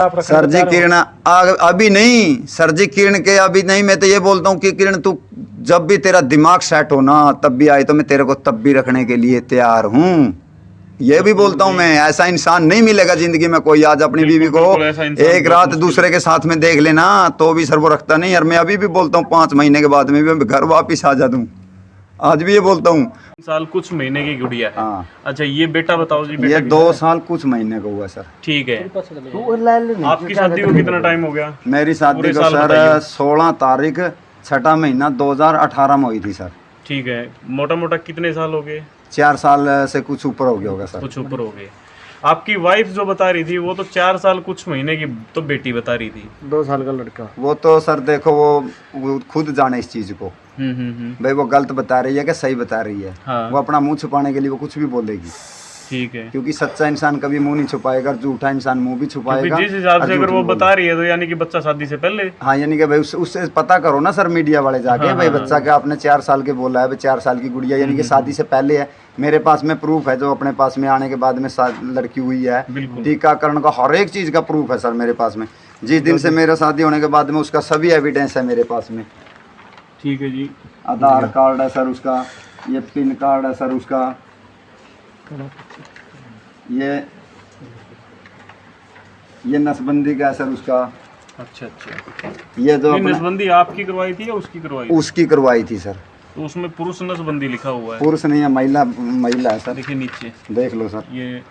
Sir जी किरण अभी नहीं, sir जी किरण के अभी नहीं। मैं तो ये बोलता हूँ कि किरण तू जब भी तेरा दिमाग सेट हो ना तब भी आए, तो मैं तेरे को तब भी रखने के लिए तैयार हूँ। ये भी बोलता हूँ मैं, ऐसा इंसान नहीं मिलेगा जिंदगी में कोई आज अपनी बीवी को एक रात दूसरे के साथ में देख लेना तो भी सर वो रखता नहीं। और मैं अभी भी बोलता हूँ 5 महीने के बाद में भी मैं घर वापिस आ जाता हूँ, आज भी ये बोलता हूँ। साल कुछ महीने की गुड़िया है। हाँ। अच्छा ये बेटा बताओ जी, बेटा ये 2 साल कुछ महीने का हुआ सर। ठीक है। आपकी शादी को कितना टाइम हो गया? मेरी शादी पूरे को साल सर बताइए। 16 तारीख 6वां महीना 2018 में हुई थी सर। ठीक है। मोटा मोटा कितने साल हो गए? 4 साल से कुछ ऊपर हो गया होगा सर। कुछ ऊपर हो गए। आपकी वाइफ जो बता रही थी वो तो 4 साल कुछ महीने की तो बेटी बता रही थी। 2 साल का लड़का। वो तो सर देखो वो खुद जाने इस चीज को, भाई वो गलत बता रही है कि सही बता रही है। हाँ। वो अपना मुंह छुपाने के लिए वो कुछ भी बोलेगी। ठीक है। क्योंकि सच्चा इंसान कभी मुंह नहीं छुपाएगा, झूठा इंसान मुंह भी छुपाएगा। जिस हिसाब और से झूठ अगर वो भी बता रही है तो यानी कि बच्चा शादी से पहले। हाँ, यानी कि भाई उससे पता करो ना सर, मीडिया वाले जाके। हाँ, भाई हाँ, बच्चा क्या आपने 4 साल के बोला है, भाई 4 साल की गुड़िया यानी कि शादी से पहले है। मेरे पास में प्रूफ है जो अपने पास में आने के बाद में लड़की हुई है। बिल्कुल। टीकाकरण का हर एक चीज का प्रूफ है सर मेरे पास में। जिस दिन से मेरा शादी होने के बाद में उसका सभी एविडेंस है मेरे पास में। ठीक है जी। आधार कार्ड है सर उसका, ये पिन कार्ड है सर उसका, ये नसबंदी का है सर उसका। अच्छा अच्छा। ये जो ये नसबंदी आपकी करवाई थी या उसकी करवाई थी? उसकी करवाई थी सर। तो उसमें पुरुष नसबंदी लिखा हुआ है। पुरुष नहीं है, महिला महिला है सर। देखिए नीचे देख लो सर, ये।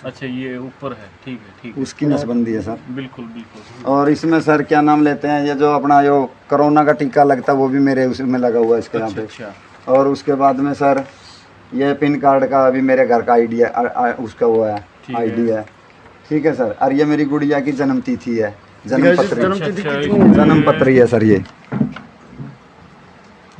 अच्छा ये ऊपर है। ठीक है ठीक है। उसकी नसबंदी है सर। बिल्कुल बिल्कुल। और इसमें सर क्या नाम लेते हैं, ये जो अपना जो कोरोना का टीका लगता है वो भी मेरे उसमें लगा हुआ है इसके यहाँ पे। अच्छा। और उसके बाद में सर ये पिन कार्ड का अभी मेरे घर का आईडी है, उसका वो है आईडी है। ठीक है सर। और ये मेरी गुड़िया की जन्म तिथि है, जन्म पत्री, जन्म पत्री है सर।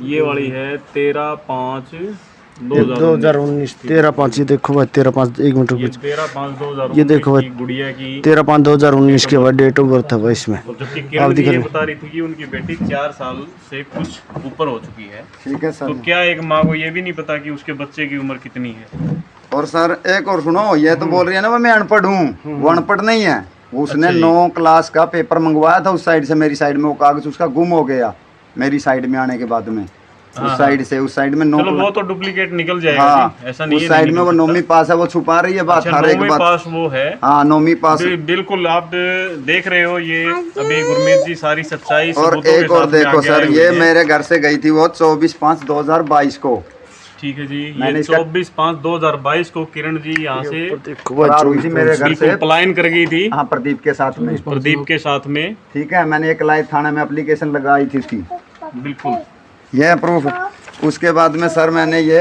ये वाली है 13/5/2019। 2019 13/5। ये देखो भाई 13/5 1 मिनट ये रुको। 13/5/2019 ये देखो की गुड़िया की। 13/5 2019 के बाद डेट ऑफ बर्थ है भाई इसमें। और जबकि किरण जी ये बता रही थी कि उनकी बेटी 4 साल से कुछ ऊपर हो चुकी है। ठीक है सर। तो क्या एक माँ को ये भी नहीं पता कि उसके बच्चे की उम्र कितनी है? और सर एक और सुनो, ये तो बोल रही है ना मैं अनपढ़ हूँ, वो अनपढ़ नहीं है। उसने अच्छा 9 क्लास का पेपर मंगवाया था उस साइड से, मेरी साइड में वो कागज उसका गुम हो गया मेरी साइड में आने के बाद में। उस साइड में 9। चलो वो तो डुप्लीकेट निकल जाएगा हाँ, जी, ऐसा नहीं उस है। साइड में वो 9वीं पास है, वो छुपा रही है बात। अच्छा, हर एक 9वीं बात पास वो है। हाँ 9वीं पास। बिल्कुल आप देख रहे हो ये अभी गुरमीत जी सारी सच्चाई और एक और देखो सर, ये मेरे घर से गई थी वो 24/5/2022 को। ठीक है जी। ये 24/5/2022 को किरण जी यहाँ से फरार हुई थी मेरे घर से, पलायन कर गई थी। हाँ प्रदीप के साथ में। प्रदीप के साथ में। ठीक है, मैंने 1 लाइव थाने में एप्लीकेशन लगाई थी उसकी। बिल्कुल। ये प्रूफ। उसके बाद में सर मैंने ये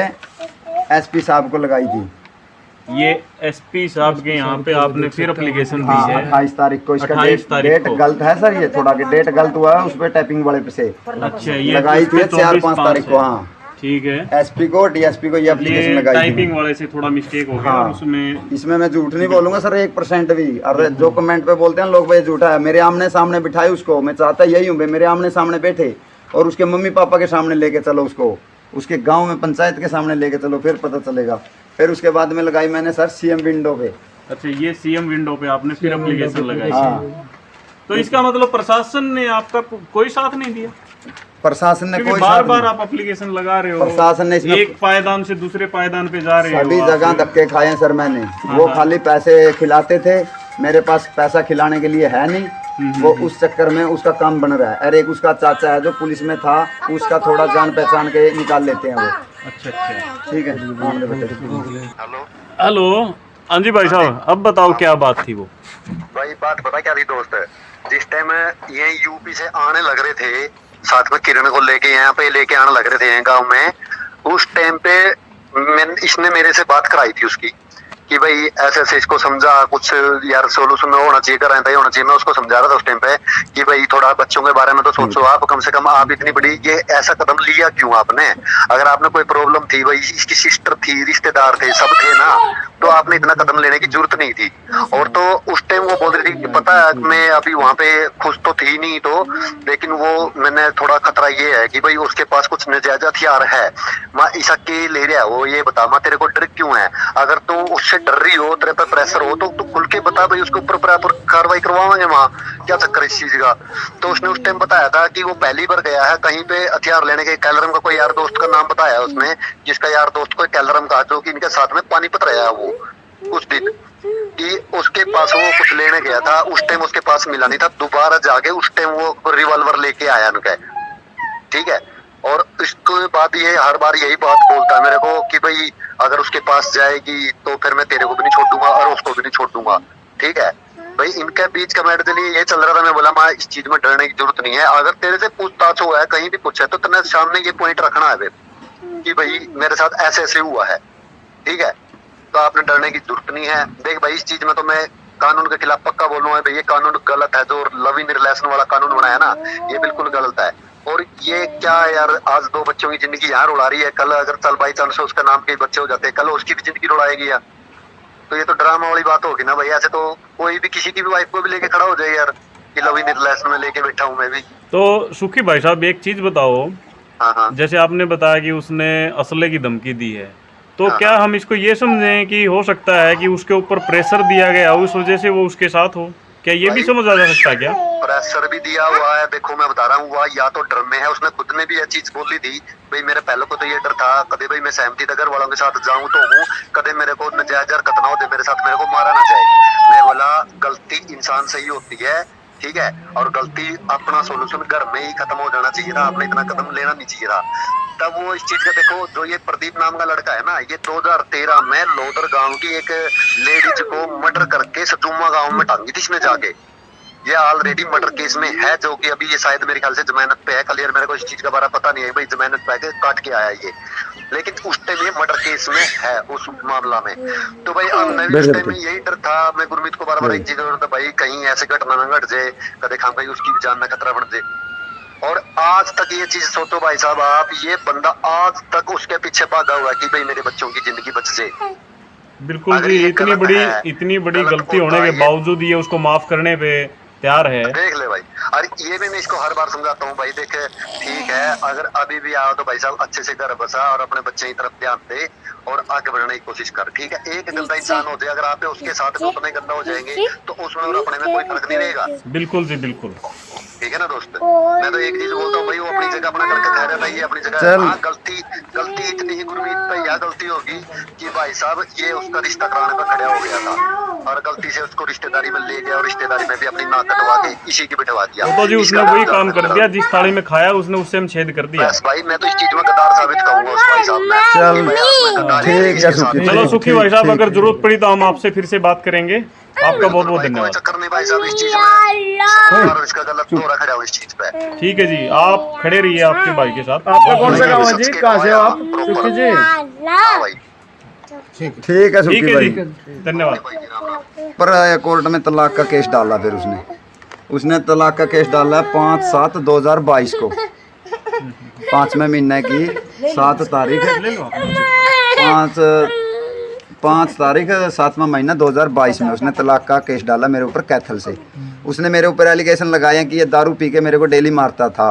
एसपी साहब को लगाई थी। ये एसपी साहब के यहाँ पे आपने फिर एप्लीकेशन दी हाँ, है 28 तारीख को। इसका 28 तारीख डेट को। गलत है सर, ये थोड़ा कि डेट गलत हुआ है उस पे टाइपिंग वाले पे से। अच्छा ये लगाई थी 4-5 तारीख को। हाँ ठीक है। एसपी को डीएसपी को ये एप्लीकेशन ये लगाई थी। टाइपिंग वाले से थोड़ा मिस्टेक हो गया। हाँ। उसमें इसमें मैं झूठ नहीं बोलूंगा सर 1% भी। और जो कमेंट पे बोलते हैं लोग भाई झूठा है, मेरे आमने सामने बिठाए उसको। मैं चाहता यही हूँ भाई मेरे आमने सामने बैठे और उसके मम्मी पापा के सामने लेके चलो उसको, उसके गांव में पंचायत के सामने लेके चलो, फिर पता चलेगा। फिर उसके बाद में लगाई मैंने सर सीएम विंडो पे। अच्छा ये सीएम विंडो पे आपने फिर एप्लीकेशन लगाई। हाँ। तो इसका मतलब प्रशासन ने आपका कोई साथ नहीं दिया? प्रशासन ने कोई बार साथ बार नहीं। आप एप्लीकेशन लगा रहे हो, प्रशासन ने इसमें एक पायदान से दूसरे पायदान पे जा रहे हो। सभी जगह आप। धक्के खाए हैं सर मैंने। वो खाली पैसे खिलाते थे, मेरे पास पैसा खिलाने के लिए है नहीं। वो उस चक्कर में उसका काम बन रहा है। अरे एक उसका चाचा है जो पुलिस में था, उसका थोड़ा जान पहचान के निकाल लेते हैं वो। अच्छा अच्छा ठीक है। हेलो। हाँ जी भाई साहब, अब बताओ क्या बात थी वो? भाई बात पता क्या थी दोस्त, जिस टाइम ये यूपी से आने लग रहे थे साथ में किरण को लेके यहाँ पे लेके आने लग रहे थे गांव में, उस टाइम पे इसने मेरे से बात कराई थी उसकी कि भाई ऐसे ऐसे इसको समझा कुछ यार सोल्यूशन होना चाहिए, कराया होना चाहिए। मैं उसको समझा रहा था उस टाइम पे कि भाई थोड़ा बच्चों के बारे में तो सोचो आप, कम से कम आप इतनी बड़ी ये ऐसा कदम लिया क्यों आपने? अगर आपने कोई प्रॉब्लम थी, भाई इसकी सिस्टर थी, रिश्तेदार थे, सब थे ना, तो आपने इतना कदम लेने की जरूरत नहीं थी। और तो उस टाइम वो बोल रही थी कि पता है मैं अभी वहाँ पे खुश तो थी नहीं तो, लेकिन वो मैंने थोड़ा खतरा ये है कि भाई उसके पास कुछ नाजायज हथियार है। माँ ईसा के ले रहा है वो, ये बता माँ तेरे को डर क्यों है? अगर तू उससे डर रही हो, तेरे पे प्रेशर हो, तो तू खुल के बता भाई, उसके ऊपर प्रॉपर कार्रवाई करवाएंगे वहाँ, क्या चक्कर इस चीज का। तो उसने उस टाइम बताया था कि वो पहली बार गया है कहीं पे हथियार लेने के, कैलरम का कोई यार दोस्त का नाम बताया उसने, जिसका यार दोस्त को कैलरम का, जो कि इनके साथ में पानीपत रहा है वो उस दिन, कि उसके पास वो कुछ लेने गया था, उस टाइम उसके पास मिला नहीं था, दोबारा जाके उस टाइम वो रिवॉल्वर लेके आया उनके, ठीक है। और इसके बाद ये हर बार यही बात बोलता है मेरे को कि भाई अगर उसके पास जाएगी तो फिर मैं तेरे को भी नहीं छोड़ दूंगा और उसको भी नहीं छोड़ दूंगा, ठीक है। भाई इनके बीच का मैटर चलिए ये चल रहा था, मैं बोला माँ इस चीज में डरने की जरूरत नहीं है, अगर तेरे से पूछताछ हुआ है कहीं भी कुछ है तो तेरे सामने ये पॉइंट रखना है कि भाई मेरे साथ ऐसे ऐसे हुआ है, ठीक है, तो आपने डरने की जरूरत नहीं है। देख भाई इस चीज में तो मैं कानून के खिलाफ पक्का बोलूंगा भाई, ये कानून गलत है, जो लव इन रिलेशन वाला कानून बनाया ना ये बिल्कुल गलत है। और ये क्या यार, आज 2 बच्चों की जिंदगी यहाँ उड़ा रही है, कल अगर चल बाई चांस उसका नाम के बच्चे हो जाते हैं, कल उसकी भी जिंदगी उड़ाएगी यार, तो ये तो ड्रामा वाली बात होगी ना भाई। ऐसे तो कोई भी किसी की भी वाइफ को भी लेके खड़ा हो जाए यार कि लव इन रिलेशन में लेके बैठा हूँ मैं भी। तो सुखी भाई साहब एक चीज बताओ, हाँ हाँ जैसे आपने बताया कि उसने असले की धमकी दी है, तो हाँ। क्या हम इसको ये समझें कि हो सकता है कि उसके ऊपर प्रेशर दिया गया उस वजह से वो उसके साथ हो, क्या ये भी समझा जा सकता है क्या? प्रेशर भी दिया हुआ है, देखो मैं बता रहा हूँ, वह या तो डर में है, उसने खुद ने भी यह चीज बोली थी भाई मेरे पहले को तो ये डर था, कदे भाई मैं सहमति घर वालों के साथ जाऊं तो हूँ, कदे मेरे को नजायज हरकत ना हो दे मेरे साथ, मेरे को मारा ना जाए। मैं बोला गलती इंसान से ही होती है, ठीक है, और गलती अपना सोल्यूशन घर में ही खत्म हो जाना चाहिए था, आपने इतना कदम लेना नहीं चाहिए था। तब वो इस चीज का देखो, जो ये प्रदीप नाम का लड़का है ना, ये 2013 में लोधर गांव की एक लेडीज को मर्डर करके सजुमा गांव में टांगी थी इसने जाके, ये ऑलरेडी मर्डर केस में है, जो कि अभी ये शायद मेरे ख्याल से जमानत पे है, क्लियर मेरे को इस चीज का बारे पता नहीं है भाई, जमानत पे काट के आया ये, लेकिन उस टाइम ये मर्डर केस में है उस मामला में। तो भाई हमने भी उस टाइम में यही डर था, मैं गुरमीत को बार बार एक चीज था भाई कहीं ऐसे घटना न घट जाए, कदे खाम भाई उसकी जान में खतरा बढ़ जाए। और आज तक ये चीज सोचो भाई साहब आप, ये बंदा आज तक उसके पीछे भागा हुआ है कि भाई मेरे बच्चों की जिंदगी बच जाए। बिल्कुल जी, इतनी बड़ी गलती होने के बावजूद ये उसको माफ करने पे तैयार है। देख ले भाई, और ये भी मैं इसको हर बार समझाता हूँ भाई, देख ठीक है अगर अभी भी आओ तो भाई साहब अच्छे से घर बसा और अपने बच्चे की तरफ ध्यान दे और आगे बढ़ने की कोशिश कर, ठीक है। एक गंदा इंसान हो जाए अगर आप उसके साथ में उतने गंदा हो जाएंगे तो उसमें और अपने में कोई फर्क नहीं रहेगा। बिल्कुल जी बिल्कुल, ठीक है ना दोस्त, मैं तो एक चीज बोलता हूँ भाई, वो अपनी जगह अपना करके खा रहा है, ये अपनी जगह। हाँ गलती इतनी ही गुरमीत पे यह गलती होगी कि भाई साहब ये उसका रिश्ता कराने पर खड़ा हो गया था और गलती से उसको रिश्तेदारी में ले गया और रिश्तेदारी में भी अपनी नाक कटवा के इसी की बिठवा दिया। तो जी उसने वही काम कर दिया जिस थाली में खाया उसने उससे हम छेद कर दिया। बस भाई मैं तो इस चीज में गद्दार साबित करूंगा उस भाई साहब में। चलो सुखी भाई साहब, अगर जरूरत पड़ी तो हम आपसे फिर से बात करेंगे। आपका बहुत बहुत धन्यवाद। चक्कर नहीं भाई साहब, इस चीज में इसका गलत हो रखा है इस चीज पे। ठीक है जी, आप खड़े रहिए आपके भाई के साथ। आपका कौन सा गाँव है जी, कहाँ से हो आप सुखी जी? हाँ भाई ठीक है सुखी ठीक है भाई। जी, धन्यवाद। पर कोर्ट में तलाक का केस डाला, फिर उसने तलाक का केस डाला 5/7/2022 को, 5वें महीने की 7 तारीख, 5 तारीख 7वां महीना 2022 में उसने तलाक का केस डाला मेरे ऊपर कैथल से। उसने मेरे ऊपर एलिगेशन लगाया कि ये दारू पी के मेरे को डेली मारता था।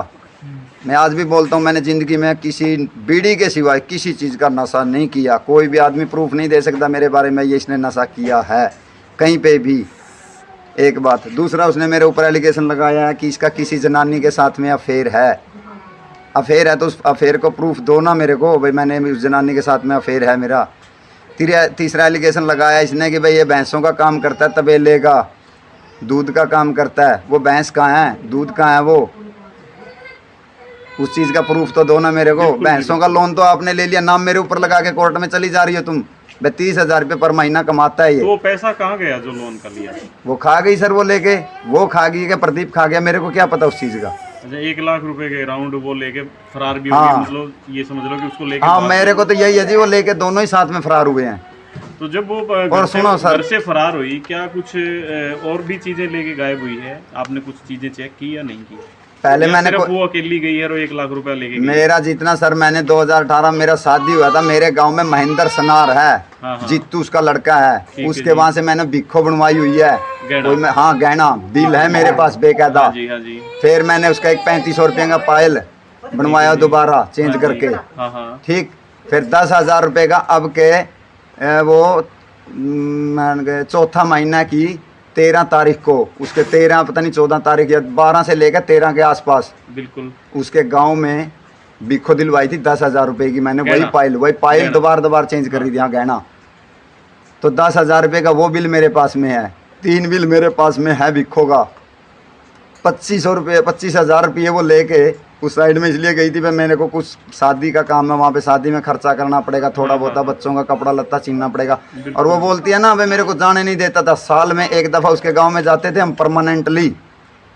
मैं आज भी बोलता हूँ मैंने ज़िंदगी में किसी बीड़ी के सिवाय किसी चीज़ का नशा नहीं किया। कोई भी आदमी प्रूफ नहीं दे सकता मेरे बारे में ये इसने नशा किया है कहीं पे भी। एक बात, दूसरा उसने मेरे ऊपर एलिगेशन लगाया है कि इसका किसी जनानी के साथ में अफेयर है। अफेयर है तो उस अफेयर को प्रूफ दो ना मेरे को, भाई मैंने उस जनानी के साथ में अफेयर है मेरा। तीसरा एलिगेशन लगाया इसने कि भाई ये भैंसों का काम करता है, तबेले का दूध का काम करता है। वो भैंस कहाँ है, दूध कहाँ है, वो उस चीज़ का प्रूफ तो दो ना मेरे को। भैंसों का लोन तो आपने ले लिया, नाम मेरे ऊपर लगा के कोर्ट में चली जा रही हो तुम। 32,000 रुपये पर महीना कमाता है ये। तो वो पैसा कहाँ गया जो लोन का लिया? वो खा गई सर, वो लेके वो खा गई क्या प्रदीप खा गया, मेरे को क्या पता उस चीज़ का। अच्छा, 1 लाख रुपए के राउंड वो लेके फरार भी हो हाँ। गए, मतलब ये समझ लो कि उसको लेके। हाँ मेरे को तो यही है जी, वो लेके दोनों ही साथ में फरार हुए हैं। तो जब वो और सुनो सर, घर से फरार हुई, क्या कुछ और भी चीजें लेके गायब हुई है? आपने कुछ चीजें चेक की या नहीं की? पहले मैंने सिर्फ वो अकेली गई है और 1 लाख रुपया लेके गई? मेरा जितना सर, मैंने 2018 मेरा शादी हुआ था, मेरे गांव में महेंद्र सनार है, हाँ, हाँ। जीतू उसका लड़का है, उसके वहां से मैंने भिक्खो बनवाई हुई है। गहना? हाँ गहना बिल है मेरे पास बेकायदा। हाँ जी, हाँ जी। फिर मैंने उसका एक 3500 रुपये का पायल बनवाया दोबारा चेंज करके, हाँ हाँ। ठीक। फिर 10,000 रुपये का अब के वो मान गए चौथा महीना की 13 तारीख को, उसके 13 पता नहीं 14 तारीख या 12 से लेकर 13 के आसपास बिल्कुल उसके गांव में बिखो दिलवाई थी 10,000 रुपए की। मैंने वही गहना? पाइल गहना? दोबार चेंज कर रही थी, हाँ गहना। तो 10,000 रुपये का वो बिल मेरे पास में है, 3 बिल मेरे पास में है बिखो का। 25,000 रुपये वो लेके उस साइड में इसलिए गई थी, मेरे को कुछ शादी का काम है, वहाँ पे शादी में खर्चा करना पड़ेगा, थोड़ा बहुत बच्चों का कपड़ा लत्ता छीनना पड़ेगा। और वो बोलती है ना, वे मेरे को जाने नहीं देता था। साल में एक दफ़ा उसके गांव में जाते थे हम परमानेंटली,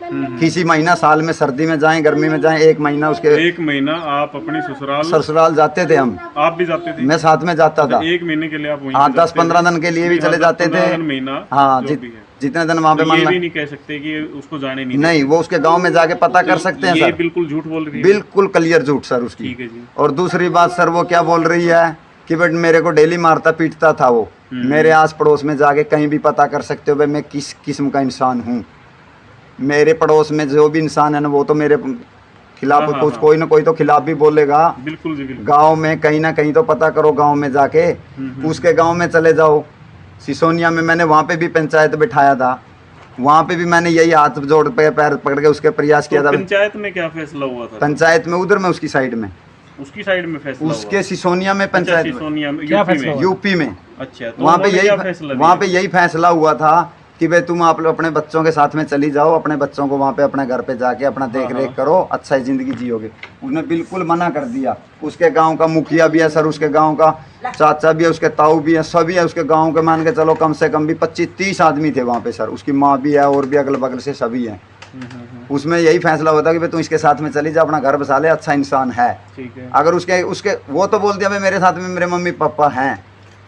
किसी महीना साल में, सर्दी में जाएं गर्मी में जाएं, 1 महीना उसके 1 महीना आप अपनी ससुराल जाते थे हम। आप भी जाते थे? मैं साथ में जाता था। 1 महीने के लिए आप वहीं हाँ, पे 10-15 दिन के लिए भी चले जाते थे। महीना, हाँ, जो भी है। जितने दिन वहाँ पे तो ये मन भी नहीं कह सकते कि उसको जाने नहीं, वो उसके गांव में जाके पता कर सकते हैं ये सर। बिल्कुल झूठ बोल रही है। बिल्कुल क्लियर झूठ सर उसकी। ठीक है जी। और दूसरी बात सर, वो क्या बोल रही है कि बट मेरे को डेली मारता पीटता था वो। मेरे आस पड़ोस में जाके कहीं भी पता कर सकते हो भाई मैं किस किस्म का इंसान हूँ। मेरे पड़ोस में जो भी इंसान है ना, वो तो मेरे खिलाफ हाँ, कुछ हाँ। कोई ना कोई तो खिलाफ भी बोलेगा। बिल्कुल जी बिल्कुल। गांव में कहीं ना कहीं तो पता करो, गांव में जाके उसके गांव में चले जाओ। सिसोनिया में मैंने वहाँ पे भी पंचायत बिठाया था, वहाँ पे भी मैंने यही हाथ जोड़ पे पैर पकड़ के उसके प्रयास किया तो था। पंचायत में क्या फैसला हुआ था? पंचायत में उधर में उसकी साइड में, उसकी साइड में फैसला उसके हुआ? सिसोनिया में अच्छा, पंचायत सिसोनिया में, क्या यूपी फैसला में? हुआ? यूपी में। अच्छा, तो वहाँ पे उन्होंने क्या फैसला लिया? वहाँ पे यही फैसला हुआ था कि भाई तुम आप लोग अपने बच्चों के साथ में चली जाओ, अपने बच्चों को वहाँ पे अपने घर पे जाके अपना देख रेख करो, अच्छा जिंदगी जियोगे। उसने बिल्कुल मना कर दिया। उसके गांव का मुखिया भी है सर, उसके गांव का चाचा भी है, उसके ताऊ भी है, सभी है उसके गांव के। मान के चलो कम से कम भी 25-30 आदमी थे वहाँ पे सर। उसकी माँ भी है और भी अगल बगल से सभी हैं। उसमें यही फैसला होता कि भाई तू इसके साथ में चली जा, अपना घर बसा ले, अच्छा इंसान है। ठीक है। अगर उसके वो तो बोल दिया भाई मेरे साथ में मेरे मम्मी पापा हैं,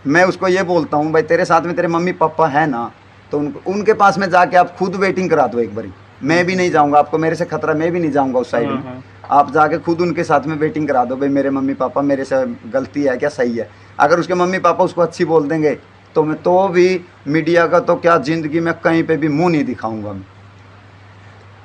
मैं उसको ये बोलता हूँ भाई तेरे साथ में तेरे मम्मी पापा हैं ना, तो उनके पास में जाके आप खुद वेटिंग करा दो एक बारी। मैं भी नहीं जाऊँगा, आपको मेरे से खतरा, मैं भी नहीं जाऊँगा उस साइड में। आप जाके खुद उनके साथ में वेटिंग करा दो भाई मेरे मम्मी पापा मेरे से गलती है क्या सही है। अगर उसके मम्मी पापा उसको अच्छी बोल देंगे तो मैं तो भी मीडिया का तो क्या, ज़िंदगी में कहीं पे भी मुँह नहीं दिखाऊँगा मैं।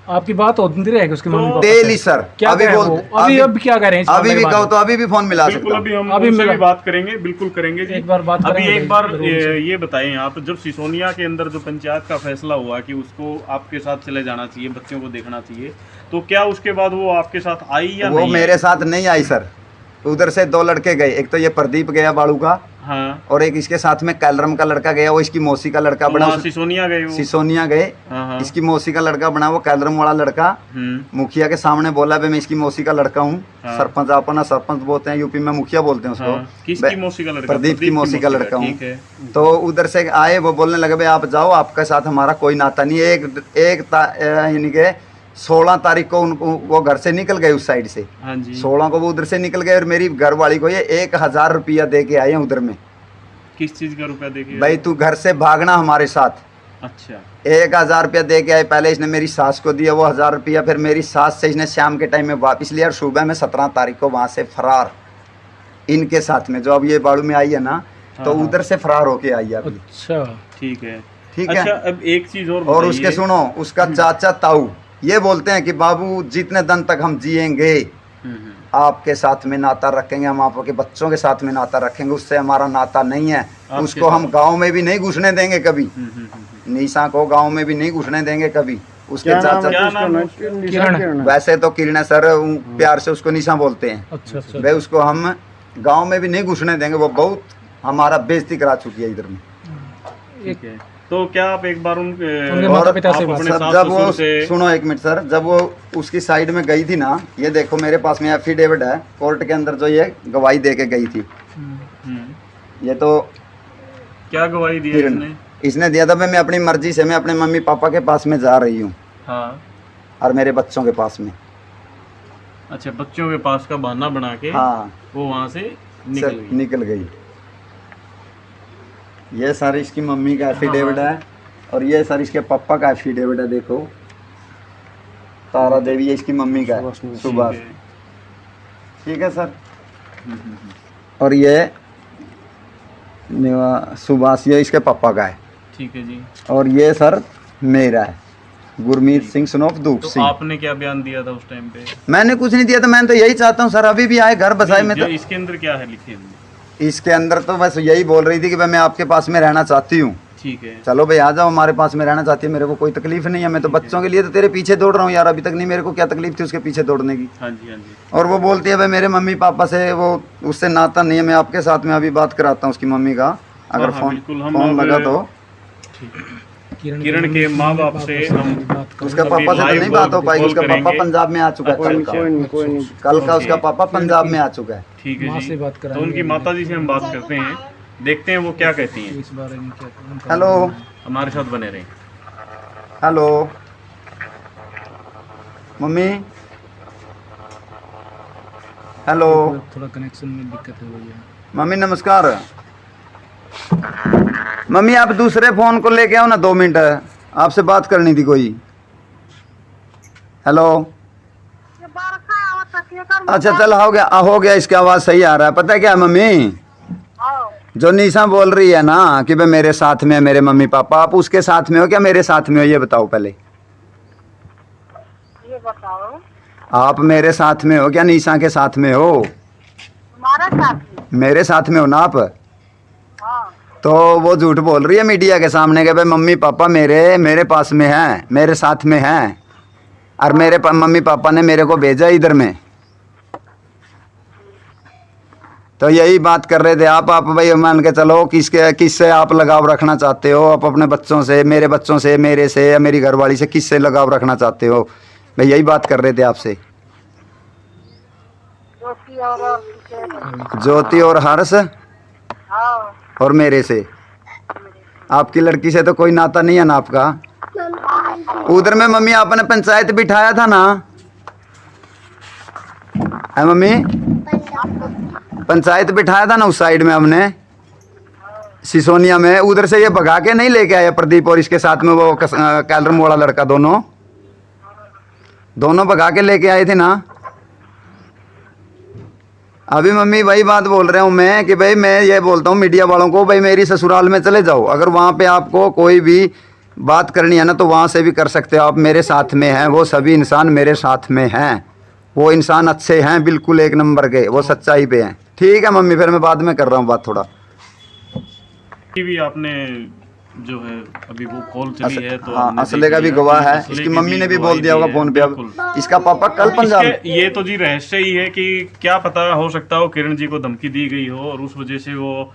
आपकी बात होती रहेगी उसके मम्मी पापा से? Daily sir. क्या अभी करें बोल वो? अब क्या करें इस अभी मामले भी के कहो बारे तो अभी भी फोन मिला बिल्कुल, सकता अभी हूँ। हम अभी उनसे भी मिला- बात करेंगे, बिल्कुल करेंगे जी। एक बार बात अभी करेंगे एक बार जरूर से। ये बताएं आप, जब सिसोनिया के अंदर जो पंचायत का फैसला हुआ कि उसको आपके साथ चले जाना चाहिए, बच्चों को देखना चाहिए, तो क्या उसके बाद वो आपके साथ आई या वो नहीं? मेरे साथ नहीं आई सर। उधर से 2 लड़के गए, एक तो ये प्रदीप गया बाड़ू का, हाँ, और एक इसके साथ में कैलरम का लड़का गया, वो इसकी मौसी का लड़का तो बना। वहाँ सिसोनिया गए वो? सिसोनिया गए, हाँ, हाँ। इसकी मौसी का लड़का बना, वो कैलरम वाला लड़का मुखिया के सामने बोला भाई मैं इसकी मौसी का लड़का हूँ। हाँ। सरपंच अपना सरपंच बोलते हैं, यूपी में मुखिया बोलते हैं उसको। हाँ, किसकी मौसी का लड़का? प्रदीप की मौसी का लड़का हूँ। ठीक है। तो उधर से आए, वो बोलने लगे भाई आप जाओ, आपके साथ हमारा कोई नाता नहीं है। यानी कि 16 तारीख को उनको वो घर से निकल गए उस साइड से। हाँ जी। 16 को वो उधर से निकल गए और मेरी घरवाली को ये 1,000 रुपया दे के आए हैं उधर में। किस चीज का रुपया देके? भाई तू घर से भागना हमारे साथ। अच्छा, 1,000 रुपया दे के आए। पहले इसने मेरी सास को दिया वो 1,000 रुपया, फिर मेरी सास से इसने शाम के टाइम में वापस लिया और सुबह में 17 तारीख को वहाँ से फरार इनके साथ में, जो अब ये बाड़ू में आई है ना, तो हाँ। उधर से फरार होके आई है अभी। अच्छा, ठीक है। ठीक अच्छा, है। अब एक चीज और और उसके बताइए। सुनो, उसका चाचा ताऊ ये बोलते हैं कि बाबू जितने दिन तक हम जिएंगे आपके साथ में नाता रखेंगे, हम आपके बच्चों के साथ में नाता रखेंगे, उससे हमारा नाता नहीं है। आपके उसको हम साथ? गांव में भी नहीं घुसने देंगे कभी, निशा को गांव में भी नहीं घुसने देंगे कभी। उसके चाचा, क्या नाम है? किरण। वैसे तो किरण है सर, प्यार से उसको निशा बोलते हैं। अच्छा अच्छा। भाई उसको हम गांव में भी नहीं घुसने देंगे, वो बहुत हमारा बेइज्जती करा चुकी है इधर में। ठीक है। तो क्या आप एक बार उनके उन माता-पिता से आप बात- अपने सर सास जब वो ससुर से सुनो एक मिनट सर, जब वो उसकी साइड में गई थी ना, ये देखो मेरे पास में एफिडेविट है कोर्ट के अंदर जो ये गवाही दे के गई थी। ये तो क्या गवाही दी है किरण इसने? इसने दिया था भाई मैं अपनी मर्जी से मैं अपने मम्मी पापा के पास में जा रही हूँ हाँ। और मेरे बच्चों के पास में। अच्छा, बच्चों के पास का बहाना बना के हाँ वो वहाँ से सर, निकल गई। निकल गई। ये सर इसकी मम्मी का एफिडेविट है और ये सर इसके पापा का एफिडेविट है। देखो तारा देवी ये इसकी मम्मी का है, सुभाष। ठीक है। ठीक है सर। और ये सुभाष ये इसके पापा का है। ठीक है जी। और ये सर मेरा है, गुरमीत सिंह सन ऑफ दूप तो सिंह। आपने क्या बयान दिया था उस टाइम पे? मैंने कुछ नहीं दिया था, मैंने तो यही चाहता हूँ सर अभी भी आए घर बसाए में। जो तो इसके अंदर क्या है लिखे हुए? इसके अंदर तो बस यही बोल रही थी कि भाई मैं आपके पास में रहना चाहती हूँ। ठीक है। चलो भाई आ जाओ, हमारे पास में रहना चाहती है, मेरे को कोई तकलीफ नहीं है, मैं तो बच्चों के लिए तो तेरे पीछे दौड़ रहा हूँ यार, अभी तक नहीं मेरे को क्या तकलीफ थी उसके पीछे दौड़ने की। हाँ जी, हाँ जी। और वो बोलती है भाई मेरे मम्मी पापा से वो उससे नाता नहीं है, मैं आपके साथ में अभी बात कराता हूँ उसकी मम्मी का, अगर हाँ, फोन बिल्कुल, हम फोन अब- लगा तो किरण के माँ बाप से हम उसका अभी पापा से तो live नहीं बात हो कॉल पाएगी, उसका पापा करेंगे। पंजाब में आ चुका है कल का, कल का उसका पापा पंजाब में आ चुका है। ठीक है जी। तो उनकी माता जी से हम बात करते हैं, देखते हैं वो क्या कहती हैं। इस बारे में क्या हेलो हमारे साथ बने रहें। हेलो मम्मी, हेलो थोड़ा कनेक्शन में दिक्कत है भैया। मम्मी नमस्कार। मम्मी आप दूसरे फोन को लेके आओ ना, 2 मिनट आपसे बात करनी थी कोई। हेलो अच्छा चल हो गया इसकी आवाज़ सही आ रहा है। पता है क्या है मम्मी, जो निशा बोल रही है ना कि भाई मेरे साथ में है मेरे मम्मी पापा, आप उसके साथ में हो क्या मेरे साथ में हो, ये बताओ पहले। ये बताओ आप मेरे साथ में हो क्या निशा के साथ में हो? तुम्हारा साथी। मेरे साथ में हो ना आप? हाँ तो वो झूठ बोल रही है मीडिया के सामने कि भाई मम्मी पापा मेरे पास में हैं, मेरे साथ में हैं, और मेरे मम्मी पापा ने मेरे को भेजा इधर में। तो यही बात कर रहे थे आप भाई मान के चलो किससे आप लगाव रखना चाहते हो, आप अपने बच्चों से, मेरे बच्चों से, मेरे से या मेरी घरवाली से किससे लगाव रखना चाहते हो? भाई यही बात कर रहे थे आपसे। ज्योति और हर्ष हाँ और मेरे से, आपकी लड़की से तो कोई नाता नहीं है ना आपका? उधर में मम्मी आपने पंचायत बिठाया था ना, है मम्मी? पंचायत बिठाया था ना उस साइड में हमने सिसोनिया में, उधर से ये भगा के नहीं लेके आया प्रदीप और इसके साथ में वो कैलर मोड़ा लड़का, दोनों भगा के लेके आए थे ना। अभी मम्मी वही बात बोल रहा हूँ मैं कि भाई मैं ये बोलता हूँ मीडिया वालों को, भाई मेरी ससुराल में चले जाओ, अगर वहाँ पे आपको कोई भी बात करनी है ना तो वहाँ से भी कर सकते हो, आप मेरे साथ में हैं, वो सभी इंसान मेरे साथ में हैं, वो इंसान अच्छे हैं, बिल्कुल 1 नंबर के, वो सच्चाई पे हैं। ठीक है मम्मी, फिर मैं बाद में कर रहा हूँ बात थोड़ा। भी आपने जो है अभी वो कॉल चली है तो हाँ हमने असले देख का भी लिया। गवाह है, असले इसकी की मम्मी ने भी बोल गवाही दिया होगा दी है, फोन पे। अब बिल्कुल। इसका पापा कल पंजाब, ये तो जी रहस्य ही है कि क्या पता हो सकता हो किरण जी को धमकी दी गई हो और उस वजह से वो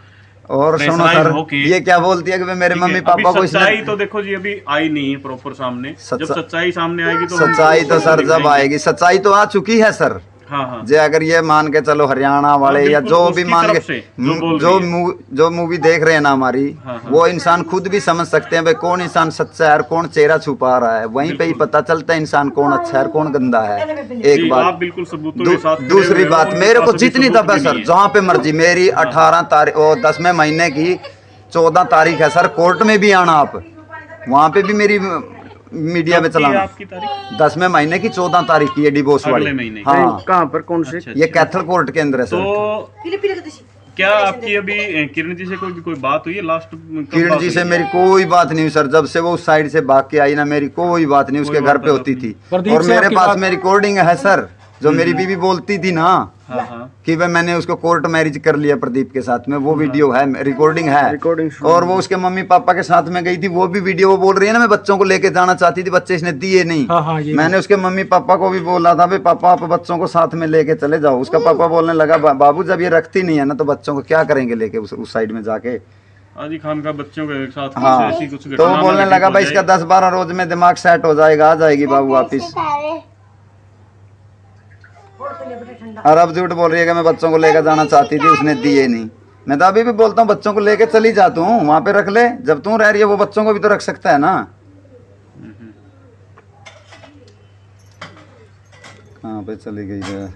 और सुनो प्रेशराइज सर होके- ये क्या बोलती है कि भाई मेरे ठीक है, मम्मी अभी पापा को सच्चाई इसने, तो देखो जी अभी आई नहीं है प्रॉपर सामने, जब सच्चाई सामने आएगी तो हम सच्चाई तो सर जब दिखाएंगे। आएगी, सच्चाई तो आ चुकी है सर। हाँ हाँ जे अगर ये मान के चलो हरियाणा वाले हाँ, या बिल्कुल, जो भी उसकी मान तरफ के से जो बोल रही है। जो मूवी देख रहे हैं ना हमारी, हाँ, हाँ। वो इंसान खुद भी समझ सकते हैं भाई कौन इंसान सच्चा है और कौन चेहरा छुपा रहा है, वहीं पे ही पता चलता है इंसान कौन अच्छा है और कौन गंदा है। एक जी, बात, आप बिल्कुल सबूतों के साथ खड़े दूसरी हुए हो, बात, उनके मेरे को पास अभी जितनी सबूत दफा भी सर नहीं है। जहाँ पे मर्जी, मेरी 18 तारीख 10वें महीने की 14 तारीख है सर, कोर्ट में भी आना आप, वहाँ पे भी मेरी मीडिया पे कब की है चलाना। आपकी तारीख? 10वें महीने की 14 तारीख की ये डिवोर्स अगले वाली। महीने। हाँ कहाँ पर कौन से? अच्छा, ये अच्छा। कैथल कोर्ट के अंदर है सर। तो क्या आपकी अभी किरण जी से कोई बात हुई है लास्ट? किरण जी से मेरी कोई बात नहीं हुई सर, जब से वो उस साइड से भाग के आई ना, मेरी कोई बात नहीं, उसके घर पे होती थी। प्रदीप और से मेरे आपकी पास बात- में रिकॉर्डिंग है सर, जो मेरी बीवी बोलती थी ना हाँ हाँ कि भाई मैंने उसको कोर्ट मैरिज कर लिया प्रदीप के साथ में, वो वीडियो है, रिकॉर्डिंग है। रिकॉर्डिंग और वो उसके मम्मी पापा के साथ में गई थी, वो भी वीडियो, वो बोल रही है ना मैं बच्चों को लेके जाना चाहती थी, बच्चे इसने दिए नहीं। हाँ, हाँ, ये मैंने उसके मम्मी पापा को भी बोला था भाई पापा आप बच्चों को साथ में लेके चले जाओ। उसका पापा बोलने लगा बाबू जब ये रखती नहीं है ना तो बच्चों को क्या करेंगे लेके उस साइड में जाके। हाजी खान का बच्चों के साथ कुछ हाँ ऐसी कुछ तो घटना वो ना बोलने घटित लगा हो भाई जाए। इसका 10-12 रोज में दिमाग सेट हो जाएगा, आ जाएगी बाबू वापिस। और अब झूठ बोल रही है कि मैं बच्चों को लेकर जाना चाहती थी, उसने दिए नहीं। मैं तो अभी भी बोलता हूँ बच्चों को लेके चली जाता हूँ, वहाँ पे रख ले, जब तू रह रही है वो बच्चों को भी तो रख सकता है ना। कहाँ पे चली गई है?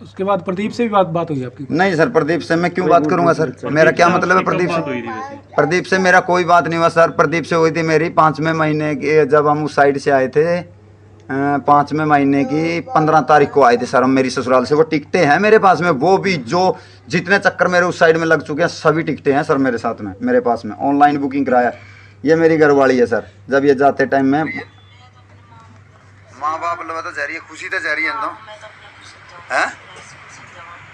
उसके बाद प्रदीप से भी बात हुई आपकी? नहीं सर, प्रदीप से मैं क्यों बात करूंगा सर, मेरा क्या मतलब है प्रदीप कब बात से? हुई थी वैसे? प्रदीप से मेरा कोई बात नहीं हुआ सर। प्रदीप से हुई थी मेरी 5वें महीने की, जब हम उस साइड से आए थे 5वें महीने की 15 तारीख को आए थे सर हम मेरी ससुराल से। वो टिकटें हैं मेरे पास में, वो भी जो जितने चक्कर मेरे उस साइड में लग चुके हैं सभी टिकटें हैं सर मेरे साथ में, मेरे पास में ऑनलाइन बुकिंग कराया। ये मेरी घरवाली है सर, जब ये जाते टाइम में माँ बाप लोग तो जा रही है, खुशी तो जा रही है है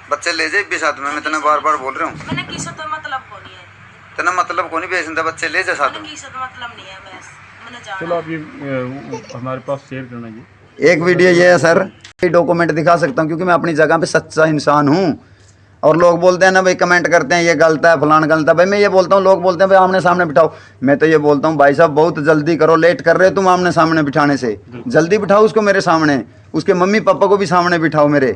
बच्चे ले जाए भी साथ में, मैं तेना बार बार बोल रहा हूँ। मैंने किसी तो मतलब को नहीं है, तेना मतलब को नहीं भेजता, बच्चे ले जा साथ मैंने में। किसी तो मतलब नहीं है, बस मैंने जाना चलो आप ये हमारे पास शेयर करना जी। एक वीडियो ये है सर, ये डॉक्यूमेंट दिखा सकता हूँ क्योंकि मैं अपनी जगह पे सच्चा इंसान हूँ। और लोग बोलते हैं ना भाई, कमेंट करते हैं ये गलत है फलान गलत है, भाई मैं ये बोलता हूँ, लोग बोलते हैं भाई आमने सामने बिठाओ, मैं तो ये बोलता हूँ भाई साहब बहुत जल्दी करो, लेट कर रहे हो तुम आमने सामने बिठाने से, जल्दी बिठाओ उसको मेरे सामने, उसके मम्मी पापा को भी सामने बिठाओ मेरे,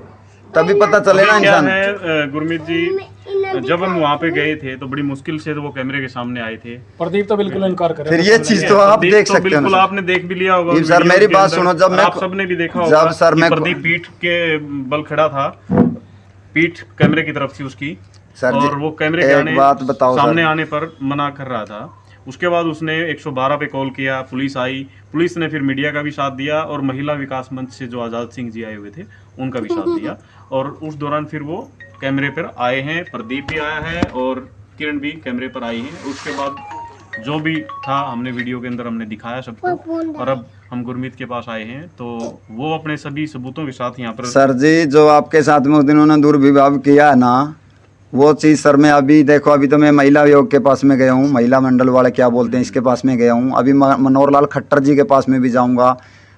तभी पता चले ना अभी क्या इंसान। है गुरमीत जी, जब हम वहाँ पे गए थे तो बड़ी मुश्किल से तो वो कैमरे के सामने आए थे। प्रदीप तो बिल्कुल इनकार कर रहे फिर ये चीज तो आप प्रदीप देख तो सकते हो बिल्कुल ना आपने देख भी लिया होगा सर। सर वीडियो मेरी के बात अंदर। सुनो, जब मैं आप सबने भी देखा जब होगा सर कि मैं प्रदीप पीठ के बल खड़ा था, पीठ कैमरे की तरफ थी उसकी, सर जी, और वो कैमरे के एक आने बात बताओ सामने सर। आने पर मना कर रहा था। उसके बाद उसने 112 पे कॉल किया, पुलिस आई, पुलिस ने फिर मीडिया का भी साथ दिया और महिला विकास मंच से जो आज़ाद सिंह जी आए हुए थे उनका भी साथ दिया, और उस दौरान फिर वो कैमरे पर आए हैं, प्रदीप भी आया है और किरण भी कैमरे पर आई हैं। उसके बाद जो भी था हमने वीडियो के अंदर हमने दिखाया सबको, और अब हम गुरमीत के पास आए हैं तो वो अपने सभी सबूतों के साथ यहाँ पर। सर जी जो आपके साथ में उस दिन उन्होंने दुर्व्यवहार किया है ना, वो चीज़ सर मैं अभी देखो, अभी तो मैं महिला आयोग के पास में गया हूँ, महिला मंडल वाले क्या बोलते हैं इसके पास में गया हूँ, अभी मनोहर लाल खट्टर जी के पास में भी जाऊँगा,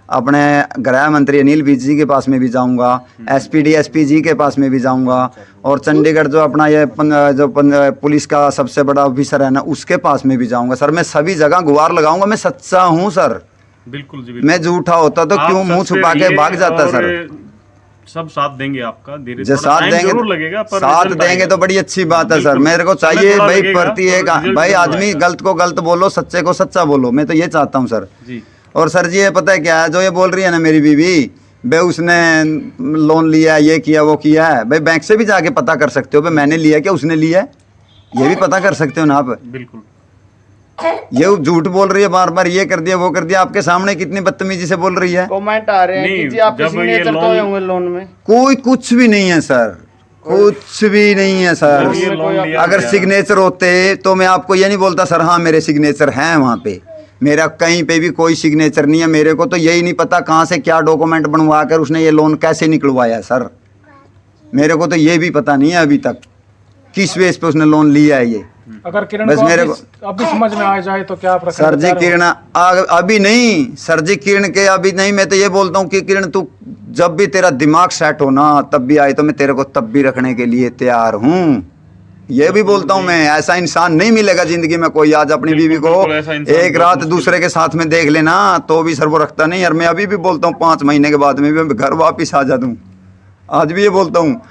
अपने गृह मंत्री अनिल विज जी के पास में भी जाऊँगा, एसपी जी के पास में भी जाऊँगा, और चंडीगढ़ जो अपना ये पुलिस का सबसे बड़ा ऑफिसर है ना उसके पास में भी जाऊँगा। सर मैं सभी जगह गुहार लगाऊंगा, मैं सच्चा हूँ सर, बिल्कुल जी, मैं झूठा होता तो आप क्यों मुंह सबसे छुपा के ये भाग जाता और सर। सब साथ देंगे आपका, धीरे जो थोड़ा साथ टाइम देंगे, जरूर लगेगा पर साथ रिजल्ट देंगे आएगा। तो बड़ी अच्छी बात है सर। बिल्कुल। मेरे को समय चाहिए थोड़ा भाई लगेगा, प्रति पर एक रिजल्ट भाई जरूर आदमी आएगा। गलत को गलत बोलो, सच्चे को सच्चा बोलो, मैं तो ये चाहता हूँ सर। जी और सर जी ये पता है क्या है, जो ये बोल रही है ना मेरी बीवी, भाई उसने लोन लिया, ये किया वो किया है, भाई बैंक से भी जाके पता कर सकते हो भाई मैंने लिया क्या उसने लिया है, ये भी पता कर सकते हो ना आप। बिल्कुल। ये झूठ बोल रही है बार बार, ये कर दिया वो कर दिया, आपके सामने कितनी बदतमीजी से बोल रही है। कमेंट आ रहे हैं नहीं, कि जी आपके जब ये सिग्नेचर तो लोन- होंगे लोन में। कोई कुछ भी नहीं है सर, कुछ भी नहीं है सर। जब ये लोन लिया अगर गया- सिग्नेचर होते तो मैं आपको ये नहीं बोलता सर हाँ मेरे सिग्नेचर हैं वहाँ पे, मेरा कहीं पे भी कोई सिग्नेचर नहीं है। मेरे को तो यही नहीं पता कहाँ से क्या डॉक्यूमेंट बनवा कर उसने ये लोन कैसे निकलवाया सर, मेरे को तो ये भी पता नहीं है अभी तक किस बेस पे उसने लोन लिया है ये। अगर किरण बस को मेरे अभी समझ में आ जाए तो क्या प्रकार सर जी किरण अभी नहीं, सर जी किरण के अभी नहीं, मैं तो ये बोलता हूँ कि किरण तू जब भी तेरा दिमाग सेट हो ना तब भी आए तो मैं तेरे को तब भी रखने के लिए तैयार हूँ। ये भी बोलता हूँ मैं, ऐसा इंसान नहीं मिलेगा जिंदगी में कोई आज अपनी बीवी को बिल्कुल ऐसा इंसान एक बहुत रात मुश्किल दूसरे के साथ में देख लेना तो भी सर वो रखता नहीं। और मैं अभी भी बोलता हूँ 5 महीने के बाद में भी मैं घर वापिस आ जा दूँ, आज भी ये बोलता हूँ।